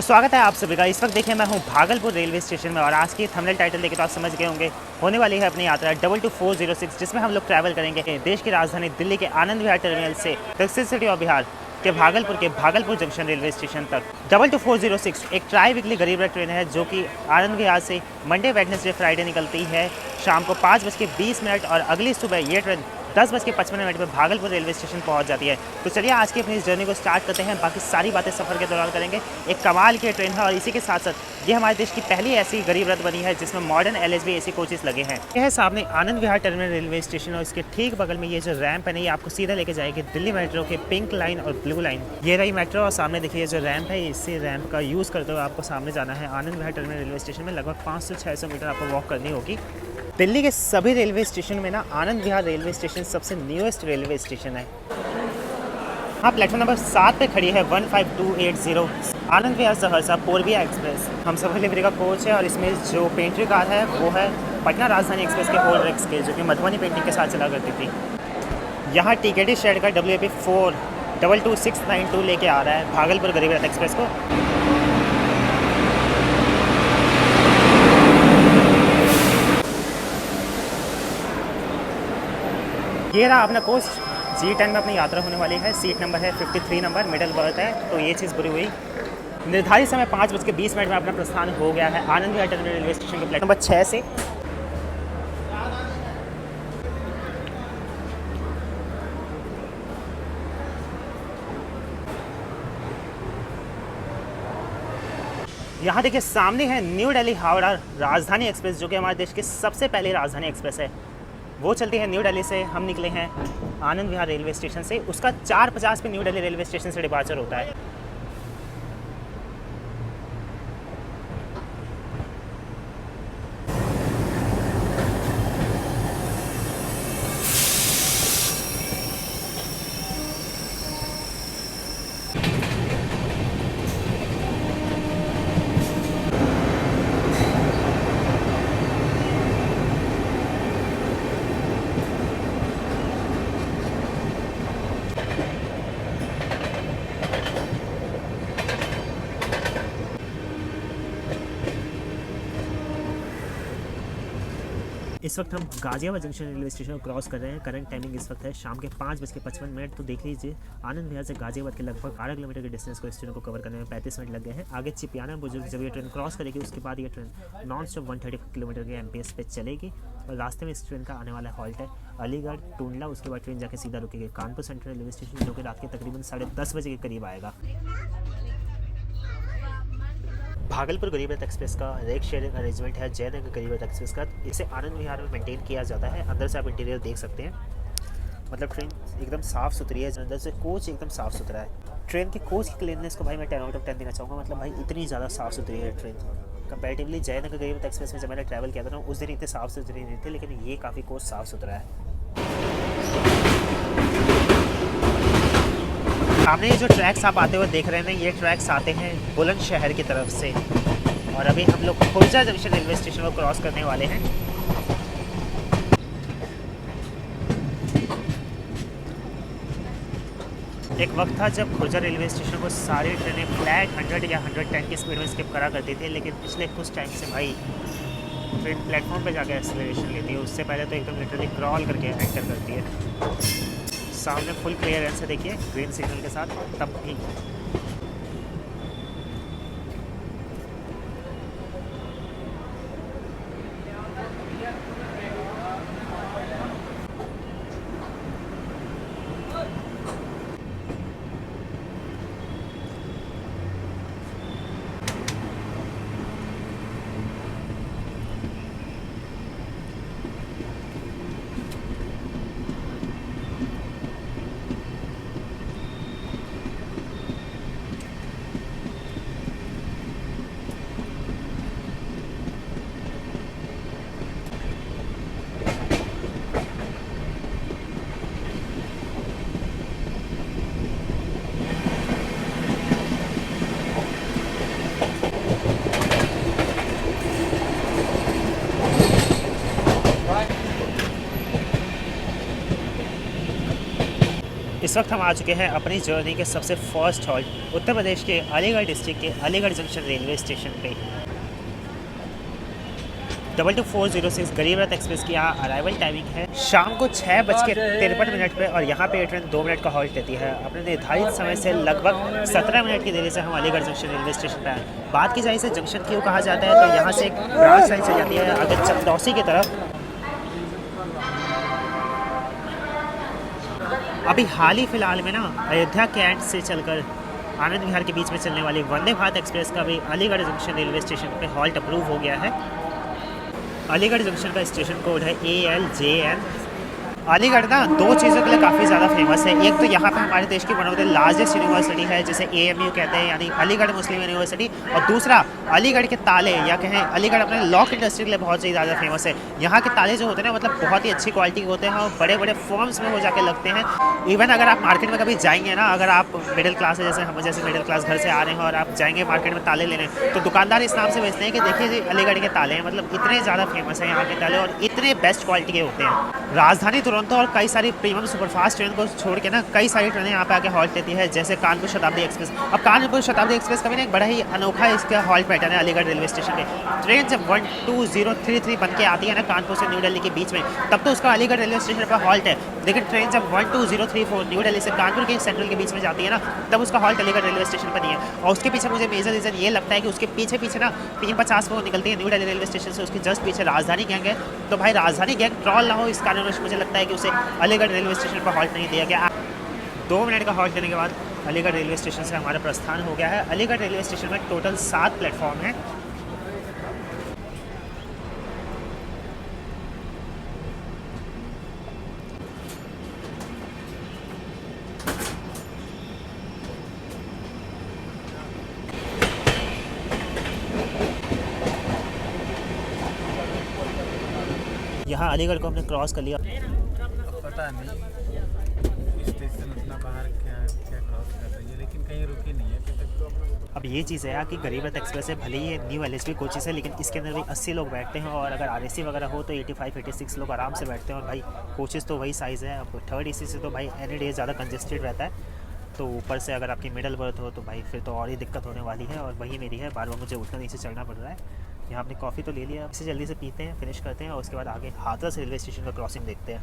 स्वागत है आप सभी का। इस वक्त देखिए मैं हूं भागलपुर रेलवे स्टेशन में और आज की थंबनेल टाइटल देखे तो आप समझ गए होंगे, होने वाली है अपनी यात्रा 22406, जिसमें हम लोग ट्रैवल करेंगे देश की राजधानी दिल्ली के आनंद विहार टर्मिनल से दक्षिण सिटी ऑफ बिहार के भागलपुर जंक्शन रेलवे स्टेशन तक। 22406 एक ट्राई वीकली गरीब रथ ट्रेन है जो कि आनंद विहार से मंडे, वेडनेसडे, फ्राइडे निकलती है शाम को 5:20 और अगली सुबह ये ट्रेन 10:55 पर भागलपुर रेलवे स्टेशन पहुंच जाती है। तो चलिए आज की अपनी इस जर्नी को स्टार्ट करते हैं। बाकी सारी बातें सफ़र के दौरान करेंगे। एक कमाल की ट्रेन है और इसी के साथ साथ ये हमारे देश की पहली ऐसी गरीब रथ बनी है जिसमें मॉडर्न LHB AC कोचेस लगे हैं। यह है सामने Anand Vihar terminal railway station और इसके ठीक बगल में ये जो रैंप है ना, ये आपको सीधा लेके जाएगी दिल्ली मेट्रो के पिंक लाइन और ब्लू लाइन। ये रही मेट्रो और सामने देखिए ये जो रैंप है, इसी रैंप का यूज़ करते हुए आपको सामने जाना है Anand Vihar terminal railway station में। लगभग 500-600 मीटर आपको वॉक करनी होगी। दिल्ली के सभी रेलवे स्टेशन में ना आनंद विहार रेलवे स्टेशन सबसे न्यूएस्ट रेलवे स्टेशन है। हाँ, प्लेटफॉर्म नंबर 7 पे खड़ी है 15280 आनंद विहार सहरसा पूर्विया एक्सप्रेस। हम सब डिलीवरी का कोच है और इसमें जो पेंट्री कार है वो है पटना राजधानी एक्सप्रेस के ओल्ड रेक्स के, जो कि मधुबनी पेंटिंग के साथ चला करती थी। यहाँ TKD शेड का WAP 4222692 लेके आ रहा है भागलपुर गरीब रथ एक्सप्रेस को। ये रहा अपना कोच G10 में अपनी यात्रा होने वाली है। सीट नंबर है 53 नंबर, मिडल बर्थ है, तो ये चीज़ बुरी हुई। निर्धारित समय 5:20 में अपना प्रस्थान हो गया है Anand Vihar terminal railway station के प्लेटफॉर्म नंबर 6 से। यहाँ देखिए सामने है न्यू दिल्ली हावड़ा राजधानी एक्सप्रेस, जो कि हमारे देश की सबसे पहली राजधानी एक्सप्रेस है। वो चलती है न्यू दिल्ली से। हम निकले हैं आनंद विहार रेलवे स्टेशन से। उसका 4:50 पे न्यू दिल्ली रेलवे स्टेशन से डिपार्चर होता है। इस वक्त हम गाजियाबाद जंक्शन रेलवे स्टेशन को क्रॉस कर रहे हैं। करंट टाइमिंग इस वक्त है शाम के 5:55। तो देख लीजिए आनंद विहार से गाजियाबाद के लगभग 12 किलोमीटर के डिस्टेंस को इस ट्रेन को कवर करने में 35 मिनट लग गए हैं। आगे चिपियाना बुजुर्ग जब ये ट्रेन क्रॉस करेगी उसके बाद ये ट्रेन नॉन स्टॉप 130 किलोमीटर के MPS पे चलेगी और रास्ते में इस ट्रेन का आने वाला हॉल्ट है अलीगढ़ टूंडला। उसके बाद ट्रेन जाके सीधा रुकेगी कानपुर सेंट्रल रेलवे स्टेशन, जो कि रात के तकरीबन 10:30 बजे के करीब आएगा। भागलपुर गरीब रथ एक्सप्रेस का रेक शेयरिंग अरेंजमेंट है जयनगर गरीब रथ एक्सप्रेस का। इसे आनंद विहार में मेंटेन किया जाता है। अंदर से आप इंटीरियर देख सकते हैं, मतलब ट्रेन एकदम साफ़ सुथरी है। अंदर से कोच एकदम साफ़ सुथरा है। ट्रेन के कोच की क्लीननेस को भाई मैं 10 आउट ऑफ 10 देना चाहूँगा। मतलब भाई इतनी ज़्यादा साफ़ सुथरी है ट्रेन कंपैरेटिवली जयनगर गरीब रथ एक्सप्रेस में। जब मैंने ट्रैवल किया था ना, उस दिन इतने साफ़ सुथरी नहीं थे, लेकिन ये काफ़ी कोच साफ़ सुथरा है। सामने ये जो ट्रैक्स आप आते हुए देख रहे हैं ना, ये ट्रैक्स आते हैं बुलंदशहर की तरफ से और अभी हम लोग खुर्जा जंक्शन रेलवे स्टेशन को क्रॉस करने वाले हैं। एक वक्त था जब खुर्जा रेलवे स्टेशन को सारी ट्रेनें फ्लैट 100 या 110 की स्पीड में स्किप करा करती थी, लेकिन पिछले कुछ टाइम से भाई ट्रेन प्लेटफॉर्म पे जाकर एक्सेलरेशन लेती है। उससे पहले तो एकदम लिटरली क्रॉल करके एंटर करती है। सामने फुल क्लियरेंस है, देखिए ग्रीन सिग्नल के साथ, तब भी इस वक्त हम आ चुके हैं अपनी जर्नी के सबसे फर्स्ट हॉल्ट उत्तर प्रदेश के अलीगढ़ डिस्ट्रिक्ट के अलीगढ़ जंक्शन रेलवे स्टेशन पे। 22406 गरीब रथ एक्सप्रेस की यहाँ अराइवल टाइमिंग है शाम को 6:53 पे और यहाँ पे ये ट्रेन 2 मिनट का हॉल्ट लेती है। अपने निर्धारित समय से लगभग 17 मिनट की देरी से हम अलीगढ़ जंक्शन रेलवे स्टेशन पे आए। बात की जाए इसे जंक्शन क्यों कहा जाता है तो यहाँ से एक ब्रांच लाइन चल जाती है अगर चंदौसी की तरफ। अभी हाल ही फिलहाल में ना अयोध्या कैंट से चलकर आनंद विहार के बीच में चलने वाली वंदे भारत एक्सप्रेस का भी अलीगढ़ जंक्शन रेलवे स्टेशन पे हॉल्ट अप्रूव हो गया है। अलीगढ़ जंक्शन का स्टेशन कोड है ALJN। अलीगढ़ ना 2 चीज़ों के लिए काफ़ी ज़्यादा फेमस है। एक तो यहाँ पे हमारे देश की one of the largest university है जिसे AMU कहते हैं यानी अलीगढ़ मुस्लिम यूनिवर्सिटी, और दूसरा अलीगढ़ के ताले या कहें अलीगढ़ अपने लॉक इंडस्ट्री के लिए बहुत ही ज़्यादा फेमस है। यहाँ के ताले जो होते हैं ना मतलब बहुत ही अच्छी क्वालिटी के होते हैं और बड़े बड़े फॉर्म्स में हो जाके लगते हैं। इवन अगर आप मार्केट में कभी जाएंगे ना, अगर आप मिडिल क्लास है जैसे हम जैसे मिडिल क्लास घर से आ रहे हैं और आप जाएंगे मार्केट में ताले लेने तो दुकानदार इस नाम से बेचते हैं कि देखिए जी अलीगढ़ के ताले हैं। मतलब इतने ज़्यादा फेमस है यहाँ के ताले और इतने बेस्ट क्वालिटी के होते हैं। राजधानी दुरंतो और कई सारी प्रीमियम सुपरफास्ट ट्रेन को छोड़ के ना कई सारी ट्रेनें यहाँ पे आके हॉल्ट लेती है जैसे कानपुर शताब्दी एक्सप्रेस। अब कानपुर शताब्दी एक्सप्रेस का भी ना एक बड़ा ही अनोखा इसका हॉल्ट पैटर्न है अलीगढ़ रेलवे स्टेशन पे। ट्रेन जब 12033 बन के आती है ना कानपुर से न्यू दिल्ली के बीच में तब तो उसका अलीगढ़ रेलवे स्टेशन पर हॉल्ट है, लेकिन ट्रेन जब 12034 न्यू दिल्ली से कानपुर के सेंट्रल के बीच में जाती है ना तब उसका हॉल्ट अलीगढ़ रेलवे स्टेशन पर नहीं है। और उसके पीछे मुझे मेजर रीज़न ये लगता है कि उसके पीछे ना 350 वो निकलती है न्यू दिल्ली रेलवे स्टेशन से, उसके जस्ट पीछे राजधानी गैंग है। तो भाई राजधानी गैंग ट्रॉल ना हो इस कारण मुझे लगता है कि उसे अलीगढ़ रेलवे स्टेशन पर हॉल्ट नहीं दिया गया। 2 मिनट का हॉल्ट लेने के बाद अलीगढ़ रेलवे स्टेशन से हमारा प्रस्थान हो गया है। अलीगढ़ रेलवे स्टेशन में टोटल 7 प्लेटफॉर्म हैं। यहाँ अलीगढ़ को हमने क्रॉस कर लिया। पता नहीं स्टेशन उतना बाहर क्या क्रॉस कर रही है लेकिन कहीं रुकी नहीं है अभी तक। अब ये चीज़ है कि गरीब रथ एक्सप्रेस है, भले ही न्यू LHB कोचेस है लेकिन इसके अंदर भी 80 लोग बैठते हैं और अगर RAC वगैरह हो तो 85-86 लोग आराम से बैठते हैं। और भाई कोचेस तो वही साइज़ है। अब 3rd AC से तो भाई एनी डे ज़्यादा कंजेस्टेड रहता है, तो ऊपर से अगर आपकी मिडल बर्थ हो तो भाई फिर तो और ही दिक्कत होने वाली है। और वही मेरी है, बार बार मुझे उठना नीचे चढ़ना पड़ रहा है। यहाँ अपनी कॉफ़ी तो ले लिया, इसे जल्दी से पीते हैं, फिनिश करते हैं और उसके बाद आगे हाथरस रेलवे स्टेशन का क्रॉसिंग देखते हैं।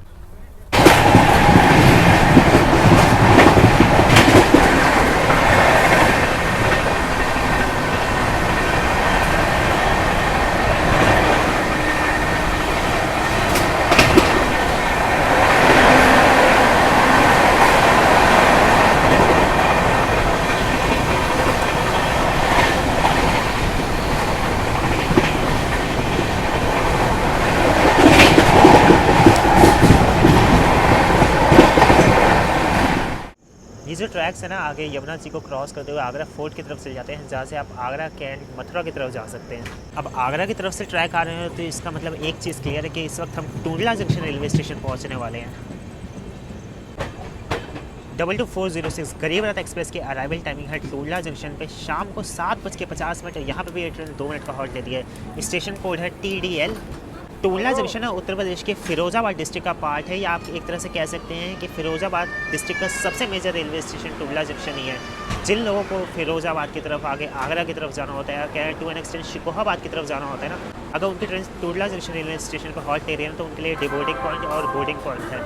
ये जो ट्रैक्स है ना आगे यमुना जी को क्रॉस करते हुए आगरा फोर्ट की तरफ चले जाते हैं जहाँ से आप आगरा कैंट मथुरा की तरफ जा सकते हैं। अब आगरा की तरफ से ट्रैक आ रहे हो तो इसका मतलब एक चीज़ क्लियर है कि इस वक्त हम टुंडला जंक्शन रेलवे स्टेशन पहुँचने वाले हैं। 22406 गरीब रथ एक्सप्रेस की अराइवल टाइमिंग है टुंडला जंक्शन पे शाम को 7:50। यहाँ पे भी ये ट्रेन 2 मिनट का हॉल्ट लेती है। स्टेशन कोड है TDL। टुंडला जंक्शन है उत्तर प्रदेश के फिरोजाबाद डिस्ट्रिक्ट का पार्ट है, या आप एक तरह से कह सकते हैं कि फिरोजाबाद डिस्ट्रिक्ट का सबसे major railway station Tundla junction ही है। जिन लोगों को फिरोजाबाद की तरफ आगे आगरा की तरफ जाना होता है, क्या टू एन एक्सटेंट शिकोहाबाद की तरफ जाना होता है ना, अगर उनकी train Tundla junction railway station पर हॉल्ट ले रही है तो उनके लिए डिबोर्डिंग पॉइंट और बोर्डिंग पॉइंट है।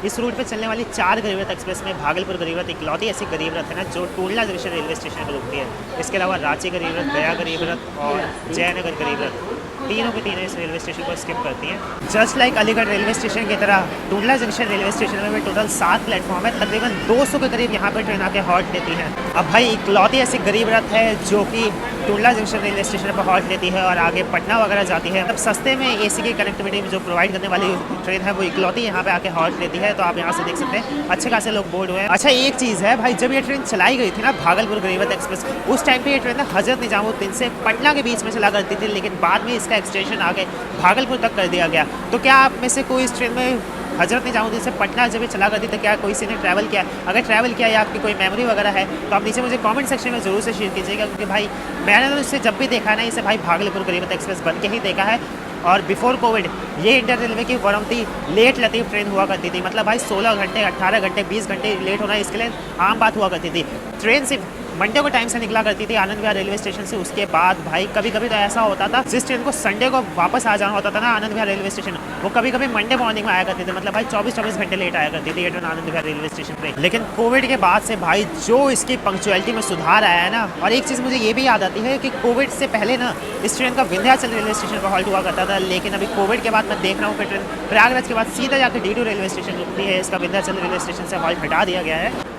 इस रूट पर चलने वाली 4 गरीब रथ एक्सप्रेस में भागलपुर गरीब रथ इकलौती ऐसी गरीब रथ है ना जो टुंडला जंक्शन रेलवे स्टेशन पर रुकती है। इसके अलावा रांची गरीब रथ, गया गरीब रथ और जयनगर गरीब रथ तीनों के तीनों इस रेलवे स्टेशन को स्किप करती हैं। Just like Aligarh railway station की तरह टुंडला जंक्शन रेलवे स्टेशन में भी टोटल 7 प्लेटफॉर्म है। तकरीबन 200 के करीब यहाँ पर ट्रेन आके हॉल्ट लेती है। अब भाई इकलौती ऐसी गरीब रथ है जो कि टुंडला जंक्शन रेलवे स्टेशन पर हॉल्ट लेती है और आगे पटना वगैरह जाती है। तब सस्ते में AC की कनेक्टिविटी जो प्रोवाइड करने वाली ट्रेन है वो इकलौती यहाँ पे आके हॉल्ट लेती है। तो आप यहाँ से देख सकते हैं अच्छे खासे लोग बोर्ड हुए हैं। अच्छा एक चीज़ है भाई, जब ये ट्रेन चलाई गई थी ना भागलपुर गरीब रथ एक्सप्रेस, उस टाइम पे ये ट्रेन हजरत निजामुद्दीन से पटना के बीच में चला करती थी, लेकिन बाद में इसका एक्सटेंशन आगे भागलपुर तक कर दिया गया। तो क्या आप में से कोई इस ट्रेन में हजरत निजामुद्दीन से पटना जब ये चला करती तो क्या कोई सी ने ट्रैवल किया? अगर ट्रैवल किया या आपकी कोई मेमोरी वगैरह है तो आप नीचे मुझे कमेंट सेक्शन में ज़रूर से शेयर कीजिएगा, क्योंकि भाई मैंने तो इससे जब भी देखा ना इसे भाई भागलपुर गरीब रथ एक्सप्रेस बन के ही देखा है। और बिफोर कोविड ये इंडियन रेलवे की वन ऑफ दी लेट लतीफ़ ट्रेन हुआ करती थी। मतलब भाई 16 घंटे 18 घंटे 20 घंटे लेट होना इसके लिए आम बात हुआ करती थी। ट्रेन सिर्फ मंडे को टाइम से निकला करती थी आनंद विहार रेलवे स्टेशन से। उसके बाद भाई कभी कभी तो ऐसा होता था जिस ट्रेन को संडे को वापस आ जाना होता था ना आनंद विहार रेलवे स्टेशन, वो कभी कभी मंडे मॉर्निंग में आया करती थी। मतलब भाई 24-24 घंटे लेट आया करती थी ये train Anand Vihar railway station पे। लेकिन कोविड के बाद से भाई जो इसकी पंक्चुअलिटी में सुधार आया है ना, और एक चीज़ मुझे ये भी याद आती है कि कोविड से पहले ना इस ट्रेन का विंध्याचल रेलवे स्टेशन पर हॉल्ट हुआ करता था। लेकिन अभी कोविड के बाद मैं देख रहा हूँ कि ट्रेन प्रयागराज के बाद सीधा जाकर D2 रेलवे स्टेशन रुकती है। इसका विंध्याचल रेलवे स्टेशन से हॉल्ट हटा दिया गया है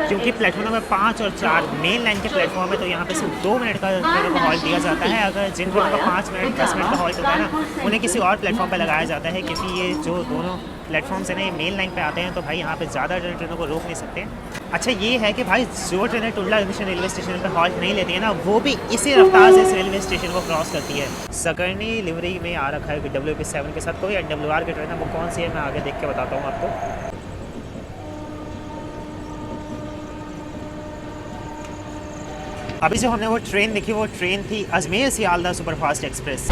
क्योंकि प्लेटफॉर्म नंबर 5 और 4 मेन लाइन के प्लेटफॉर्म है, तो यहाँ पे सिर्फ 2 मिनट का ट्रेनों को हॉल्ट दिया जाता है। अगर जिन ट्रेनों का 5 मिनट 10 मिनट का हॉल्ट होता है ना, उन्हें किसी और प्लेटफॉर्म पे लगाया जाता है, क्योंकि ये जो दोनों प्लेटफॉर्म्स हैं ना ये मेन लाइन पे आते हैं, तो भाई यहाँ पे ज़्यादा ट्रेनों को रोक नहीं सकते। अच्छा ये है कि भाई जो ट्रेनें टुंडला जंक्शन रेलवे स्टेशन पर हॉल्ट नहीं लेती है ना, वो भी इसी रफ्तार से इस रेलवे स्टेशन को क्रॉस करती है। सकर्नी लिवरी में आ रखा है कि WP7 के साथ कोई NWR की ट्रेन है, वो कौन सी है मैं आगे देख के बताता हूँ आपको। अभी जो हमने वो ट्रेन देखी वो ट्रेन थी अजमेर सियालदा सुपरफास्ट एक्सप्रेस।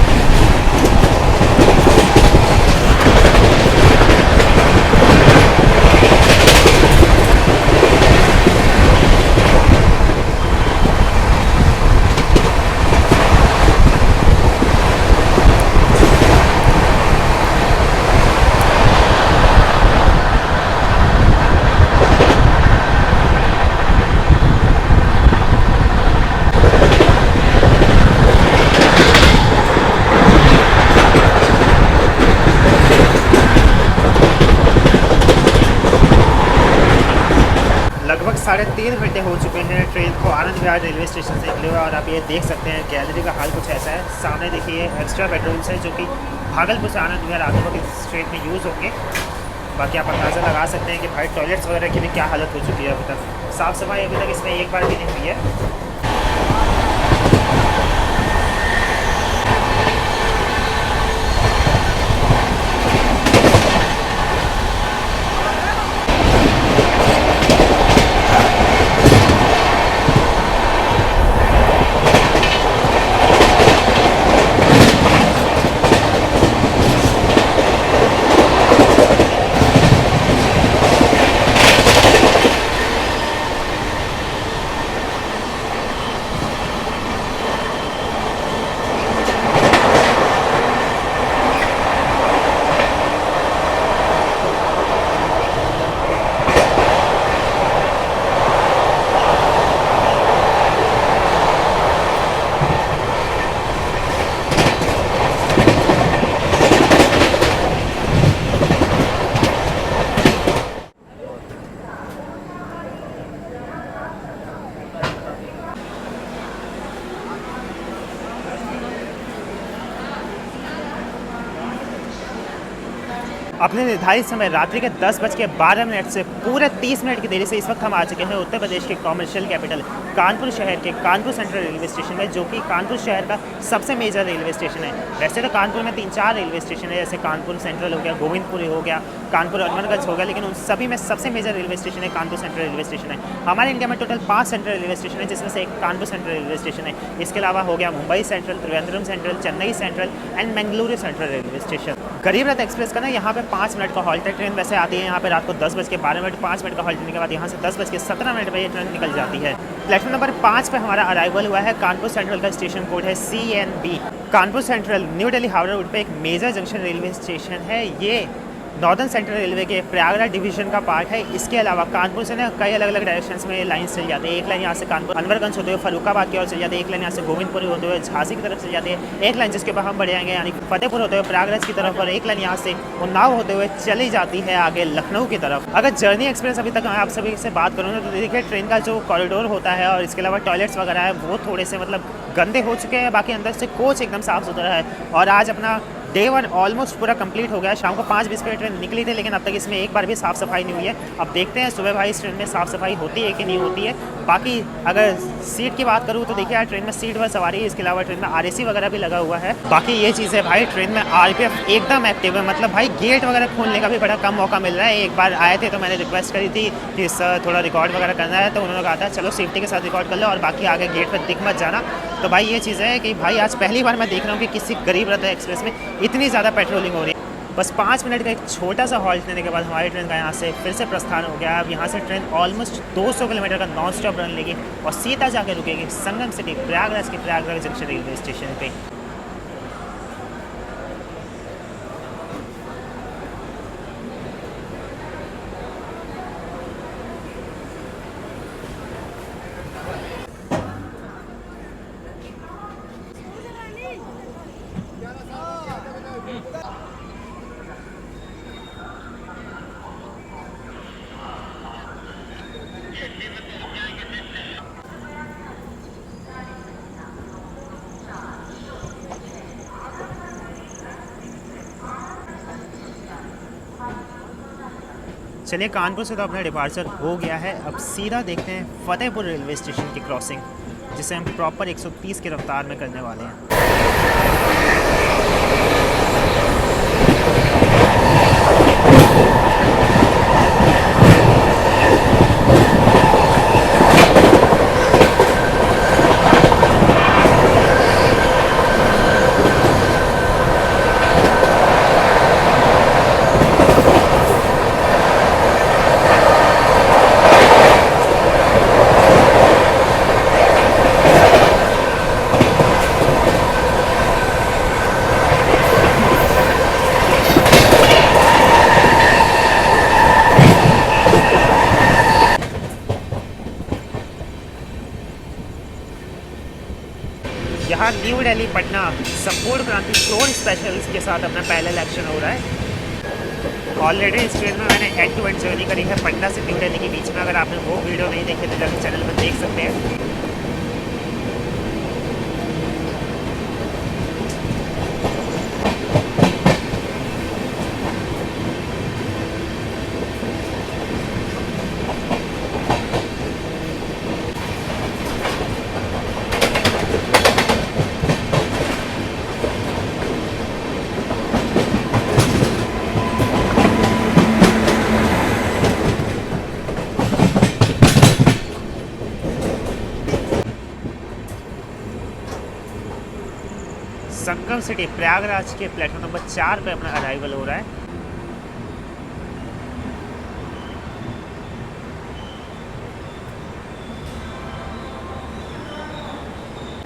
लगभग 3.5 घंटे हो चुके हैं ट्रेन को आनंद विहार रेलवे स्टेशन से निकले हुए, और आप ये देख सकते हैं गैलरी का हाल कुछ ऐसा है। सामने देखिए एक्स्ट्रा बेडरूम्स हैं जो कि भागलपुर से आनंद विहार आते वक्त इस ट्रेन में यूज़ होंगे। बाकी आप अंदाज़ा लगा सकते हैं कि भाई टॉयलेट्स वगैरह की भी क्या हालत हो चुकी है। अभी तक साफ़ सफाई अभी तक इसमें एक बार भी नहीं हुई है। अपने निर्धारित समय रात्रि के 10:12 से पूरे 30 मिनट की देरी से इस वक्त हम आ चुके हैं उत्तर प्रदेश के कॉमर्शियल कैपिटल कानपुर शहर के कानपुर सेंट्रल रेलवे स्टेशन में, जो कि कानपुर शहर का सबसे मेजर रेलवे स्टेशन है। वैसे तो कानपुर में 3-4 रेलवे स्टेशन है, जैसे कानपुर सेंट्रल हो गया, गोविंदपुरी हो गया, कानपुर अनवरगंज हो गया, लेकिन उन सभी में सबसे मेजर रेलवे स्टेशन है कानपुर सेंट्रल रेलवे स्टेशन है। हमारे इंडिया में टोटल 5 सेंट्रल रेलवे स्टेशन है, जिसमें से एक कानपुर सेंट्रल रेलवे स्टेशन है। इसके अलावा हो गया Mumbai central, Trivandrum central, Chennai central and Mangaluru central railway station. गरीब रथ एक्सप्रेस का ना यहाँ पे 5 मिनट का हॉल्ट है। ट्रेन वैसे आती है यहाँ पे रात को 10:12, 5 मिनट का हॉल्ट देने के बाद यहाँ से 10:17 पे ये ट्रेन निकल जाती है। प्लेटफॉर्म नंबर 5 पे हमारा अराइवल हुआ है। कानपुर सेंट्रल का स्टेशन कोड है CNB। Kanpur central new Delhi Howrah route पे एक मेजर जंक्शन रेलवे स्टेशन है। ये नॉर्दर्न सेंट्रल रेलवे के प्रयागराज डिवीजन का पार्ट है। इसके अलावा कानपुर से ना कई अलग अलग डायरेक्शंस में लाइन्स चल जाती है। एक लाइन यहाँ से कानपुर अनवरगंज होते हुए फरुखाबाद की ओर चल जाती है, एक लाइन यहाँ से गोविंदपुरी होते हुए झांसी की तरफ चल जाती है, एक लाइन जिसके ऊपर हम बढ़ जाएंगे यानी फतेहपुर होते हुए प्रयागराज की तरफ, और एक लाइन यहाँ से उन्नाव होते हुए चली जाती है आगे लखनऊ की तरफ। अगर जर्नी एक्सप्रेस अभी तक मैं आप सभी से बात करूँ तो देखिए ट्रेन का जो कॉरिडोर होता है और इसके अलावा टॉयलेट्स वगैरह है वो थोड़े से मतलब गंदे हो चुके हैं। बाकी अंदर से कोच एकदम साफ़ सुथरा है। और आज अपना डे 1 ऑलमोस्ट पूरा कंप्लीट हो गया। शाम को 5:20 पे ट्रेन निकली थी, लेकिन अब तक इसमें एक बार भी साफ़ सफाई नहीं हुई है। अब देखते हैं सुबह भाई इस ट्रेन में साफ़ सफाई होती है कि नहीं होती है। बाकी अगर सीट की बात करूँ तो देखिए यार ट्रेन में सीट पर सवारी है, इसके अलावा ट्रेन में RAC वगैरह भी लगा हुआ है। बाकी ये चीज़ है भाई ट्रेन में RPF एकदम एक्टिव है। मतलब भाई गेट वगैरह खोलने का भी बड़ा कम मौका मिल रहा है। एक बार आए थे तो मैंने रिक्वेस्ट करी थी कि सर थोड़ा रिकॉर्ड वगैरह करना है, तो उन्होंने कहा था चलो सेफ्टी के साथ रिकॉर्ड कर लो और बाकी आगे गेट पर दिख मत जाना। तो भाई ये चीज़ है कि भाई आज पहली बार मैं देख रहा हूँ कि किसी गरीब रथ एक्सप्रेस में इतनी ज़्यादा पेट्रोलिंग हो रही है। बस 5 मिनट का एक छोटा सा हॉल्ट लेने के बाद हमारी ट्रेन का यहाँ से फिर से प्रस्थान हो गया। अब यहाँ से ट्रेन ऑलमोस्ट 200 किलोमीटर का नॉन स्टॉप रन लेगी और सीधा जाकर रुकेगी संगम सिटी प्रयागराज के प्रयागराज जंक्शन रेलवे स्टेशन पे। चलिए कानपुर से तो अपना डिपार्चर हो गया है। अब सीधा देखते हैं फतेहपुर रेलवे स्टेशन की क्रॉसिंग, जिसे हम प्रॉपर 130 की रफ्तार में करने वाले हैं। यहाँ न्यू दिल्ली पटना संपूर्ण क्रांति फ्लोर स्पेशल्स के साथ अपना पैरेलल एक्शन हो रहा है। ऑलरेडी इस ट्रेन में मैंने एंड टू एंड जर्नी करी है पटना से न्यू दिल्ली के बीच में। अगर आपने वो वीडियो नहीं देखे तो जाकर चैनल पर देख सकते हैं। संगम सिटी प्रयागराज के प्लेटफॉर्म नंबर 4 पे अपना अराइवल हो रहा है।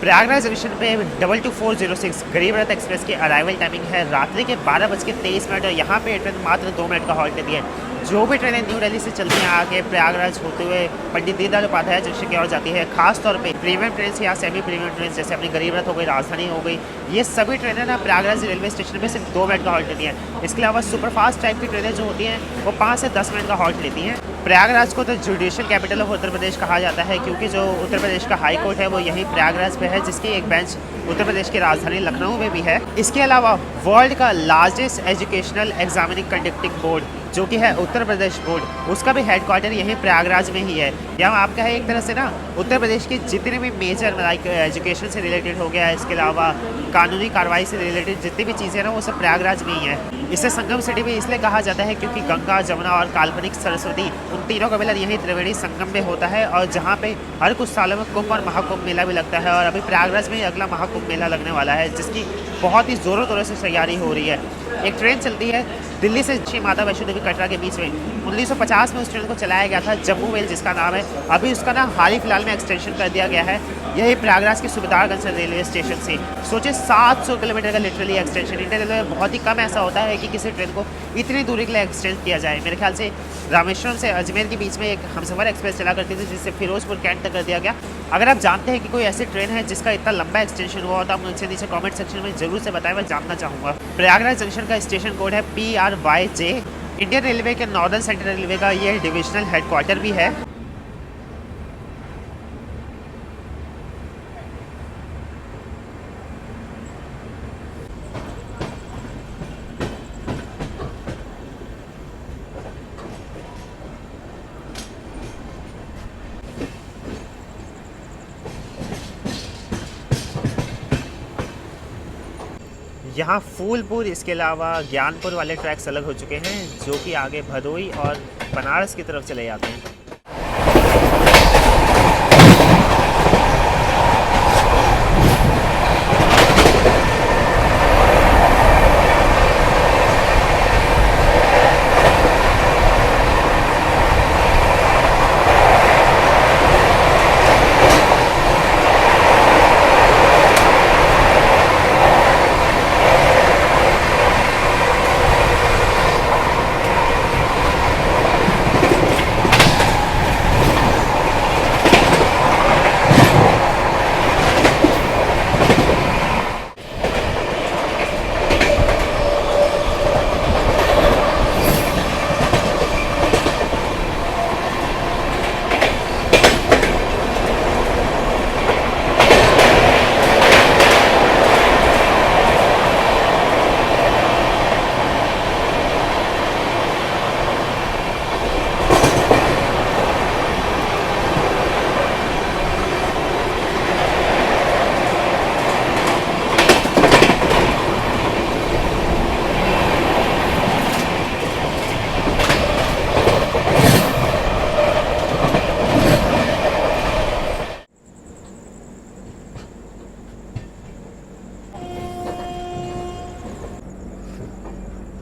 प्रयागराज जंक्शन पे 22406 गरीब रथ एक्सप्रेस की अराइवल टाइमिंग है रात्रि के 12:23 और यहाँ पे ट्रेन मात्र 2 मिनट का हॉल्ट लेती है। जो भी ट्रेनें न्यू दिल्ली से चलती हैं आगे प्रयागराज होते हुए पंडित दीनदयाल उपाध्याय जंक्शन की ओर जाती है, खासतौर पे प्रीमियम ट्रेन या सेमी प्रीमियम ट्रेन जैसे अपनी गरीब रथ हो गई, राजधानी हो गई, ये सभी ट्रेनें ना प्रयागराज रेलवे स्टेशन पे सिर्फ 2 मिनट का हॉल्ट लेती हैं। इसके अलावा सुपरफास्ट टाइप की ट्रेनें जो होती हैं वो 5 से 10 मिनट का हॉल्ट लेती हैं। प्रयागराज को तो judicial capital of Uttar Pradesh कहा जाता है क्योंकि जो उत्तर प्रदेश का हाई कोर्ट है वो यहीं प्रयागराज पे है, जिसकी एक बेंच उत्तर प्रदेश की राजधानी लखनऊ में भी है। इसके अलावा वर्ल्ड का largest educational examining conducting board जो कि है उत्तर प्रदेश बोर्ड, उसका भी हेडक्वार्टर यहीं प्रयागराज में ही है। यहाँ आपका है एक तरह से ना उत्तर प्रदेश के जितने भी मेजर लाइक एजुकेशन से रिलेटेड हो गया, इसके अलावा कानूनी कार्रवाई से रिलेटेड जितनी भी चीज़ें ना वो सब प्रयागराज में ही है। इसे संगम सिटी भी इसलिए कहा जाता है क्योंकि गंगा, जमुना और काल्पनिक सरस्वती उन तीनों का मिलन यही त्रिवेणी संगम में होता है और जहाँ पे हर कुछ सालों में कुंभ और महाकुंभ मेला भी लगता है। और अभी प्रयागराज में अगला महाकुंभ मेला लगने वाला है जिसकी बहुत ही ज़ोरों तोरों से तैयारी हो रही है। एक ट्रेन चलती है दिल्ली से श्री माता वैष्णो देवी कटरा के बीच में। 1950 में उस ट्रेन को चलाया गया था, जम्मू मेल जिसका नाम है। अभी उसका ना हाल ही फिलहाल में एक्सटेंशन कर दिया गया है यही प्रयागराज के सुबेदारगंज रेलवे स्टेशन से। सोचिए 700 किलोमीटर का लिटरली एक्सटेंशन। इंडियन रेलवे में बहुत ही कम ऐसा होता है कि किसी ट्रेन को इतनी दूरी के लिए एक्सटेंड किया जाए। मेरे ख्याल से रामेश्वरम से अजमेर के बीच में एक हमसफ़र एक्सप्रेस चला करती थी जिससे फिरोजपुर कैंट तक कर दिया गया। अगर आप जानते हैं कि कोई ऐसी ट्रेन है जिसका इतना लंबा एक्सटेंशन हुआ तो आप मुझसे नीचे कमेंट सेक्शन में जरूर से बताएं, मैं जानना चाहूँगा। प्रयागराज जंक्शन का स्टेशन कोड है PRYJ। इंडियन रेलवे के नॉर्दर्न सेंट्रल रेलवे का ये डिविजनल हेडक्वार्टर भी है। यहाँ फूलपुर इसके अलावा ज्ञानपुर वाले ट्रैक्स अलग हो चुके हैं जो कि आगे भदोई और बनारस की तरफ चले जाते हैं।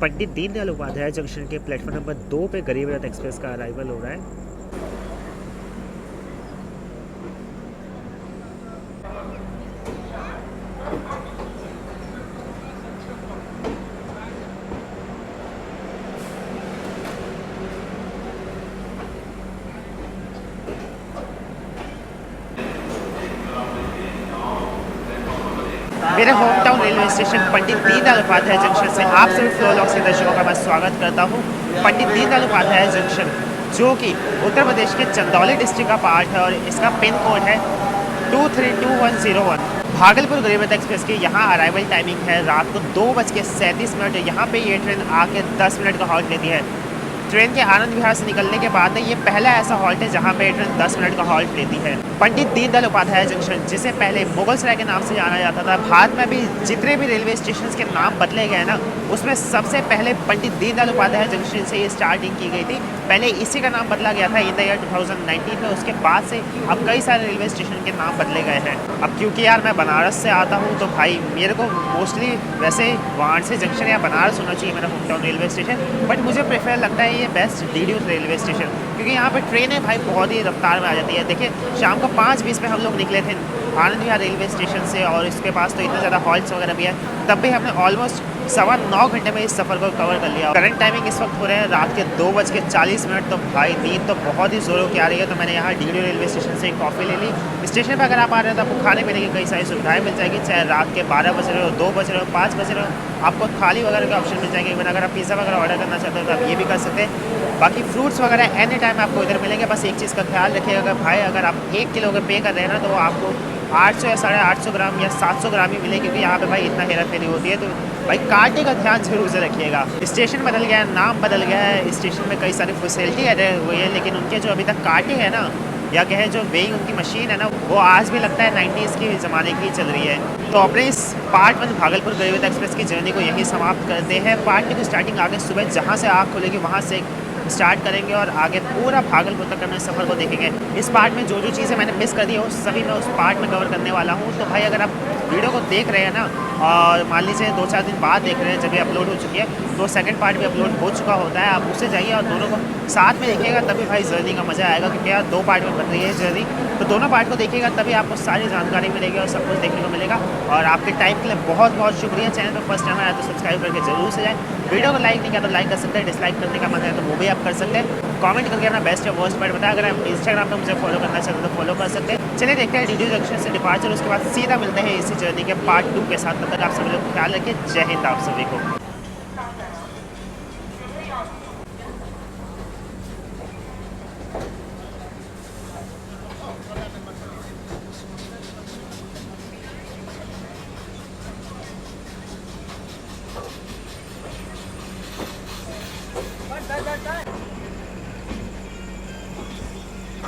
पंडित दीनदयाल उपाध्याय जंक्शन के प्लेटफॉर्म नंबर 2 पे गरीब रथ एक्सप्रेस का अराइवल हो रहा है। मेरे home town railway station Pandit Deendayal Upadhyay junction से आप सभी फ्लो लॉक्स के दर्शकों का मैं स्वागत करता हूँ। पंडित दीनदयाल उपाध्याय जंक्शन जो कि उत्तर प्रदेश के चंदौली डिस्ट्रिक्ट का पार्ट है और इसका पिन कोड है 232101। भागलपुर गरीब रथ एक्सप्रेस की यहाँ अराइवल टाइमिंग है रात को 2:37। यहाँ पे ये ट्रेन आके 10 मिनट का हॉल्ट लेती है। ट्रेन के आनंद विहार से निकलने के बाद ये पहला ऐसा हॉल्ट है जहाँ पे ट्रेन 10 मिनट का हॉल्ट लेती है। पंडित दीनदयाल उपाध्याय जंक्शन जिसे पहले मुगलसराय के नाम से जाना जाता था, भारत में भी जितने भी रेलवे स्टेशन के नाम बदले गए ना, उसमें सबसे पहले पंडित दीनदयाल उपाध्याय जंक्शन से ये स्टार्टिंग की गई थी। पहले इसी का नाम बदला गया था इन द ईयर 2019 में। उसके बाद से अब कई सारे रेलवे स्टेशन के नाम बदले गए हैं। अब क्योंकि यार मैं बनारस से आता हूँ तो भाई मेरे को मोस्टली वैसे वाराणसी जंक्शन या बनारस होना चाहिए मेरा home town railway station, but मुझे प्रेफर लगता है ये बेस्ट डीडीयू रेलवे स्टेशन, क्योंकि यहाँ पे ट्रेनें भाई बहुत ही रफ्तार में आ जाती है। देखिए शाम को 5:20 में हम लोग निकले थे आनंद विहार रेलवे स्टेशन से और इसके पास तो इतना ज़्यादा हॉल्ट्स वगैरह भी है, तब भी हमने ऑलमोस्ट 9.25 घंटे में इस सफ़र को कवर कर लिया। करंट टाइमिंग इस वक्त हो रहे हैं रात के 2:40। तो भाई नींद तो बहुत ही ज़ोरों की आ रही है, तो मैंने यहाँ डीडीयू रेलवे स्टेशन से कॉफ़ी ले ली। स्टेशन पर अगर आप आ रहे हो तो आपको खाने पीने की कई सारी सुविधाएं मिल जाएगी, चाहे रात के 12 बज रहे हो, 2 बज रहे हो, 5 बज रहे हो, आपको थाली वगैरह के ऑप्शन मिल जाएंगे। इवन अगर आप पिज़्ज़ा वगैरह ऑर्डर करना चाहते हो तो आप ये भी कर सकते हैं। बाकी फ्रूट्स वगैरह एनी टाइम आपको इधर मिलेंगे। बस एक चीज़ का ख्याल रखिएगा भाई, अगर आप 1 किलो का पे कर रहे हैं ना तो आपको 800 या 850 ग्राम या 700 ग्राम ही मिले, क्योंकि यहाँ पे भाई इतना हेरा फेरी होती है। तो भाई कांटे का ध्यान जरूर से रखिएगा। स्टेशन बदल गया है, नाम बदल गया है, स्टेशन में कई सारी फैसिलिटी एड हुई है, लेकिन उनके जो अभी तक कांटे हैं ना या कहे जो वेइंग उनकी मशीन है ना, वो आज भी लगता है 90s की ज़माने की चल रही है। तो अपने इस पार्ट 1 भागलपुर गरीब रथ एक्सप्रेस की जर्नी को यहीं समाप्त करते हैं। पार्ट 2 की स्टार्टिंग आगे सुबह जहाँ से आँख खुलेगी वहाँ से स्टार्ट करेंगे और आगे पूरा भागलपुर तक करने सफ़र को देखेंगे। इस पार्ट में जो जो चीज़ें मैंने मिस कर दी है वो सभी मैं उस पार्ट में कवर करने वाला हूँ। तो भाई अगर आप वीडियो को देख रहे हैं ना और मान लीजिए 2-4 दिन बाद देख रहे हैं जब ये अपलोड हो चुकी है, तो सेकंड पार्ट भी अपलोड हो चुका होता है, आप उससे जाइए और दोनों को साथ में देखिएगा, तभी भाई जर्नी का मज़ा आएगा। क्योंकि यार 2 पार्ट में बन रही है जर्नी, तो दोनों पार्ट को देखिएगा तभी आपको सारी जानकारी मिलेगी और सब कुछ देखने को मिलेगा। और आपके टाइम के लिए बहुत बहुत शुक्रिया। चैनल पर फर्स्ट टाइम आया तो सब्सक्राइब करके जरूर से जाए। वीडियो को लाइक नहीं किया तो लाइक कर सकते हैं, डिसलाइक करने का मन है तो वो भी आप कर सकते हैं। कमेंट करके अपना बेस्ट या वर्स्ट पार्ट बताएं। अगर आप इंस्टाग्राम पर मुझे फॉलो करना चाहते हैं तो फॉलो कर सकते हैं। चलिए देखते हैं डीडीयू जंक्शन से डिपार्चर, उसके बाद सीधा मिलते हैं इसी जर्नी के पार्ट 2 के साथ। तब तक आप सभी लोग ख्याल रखिए। जय हिंद आप सभी को। Done.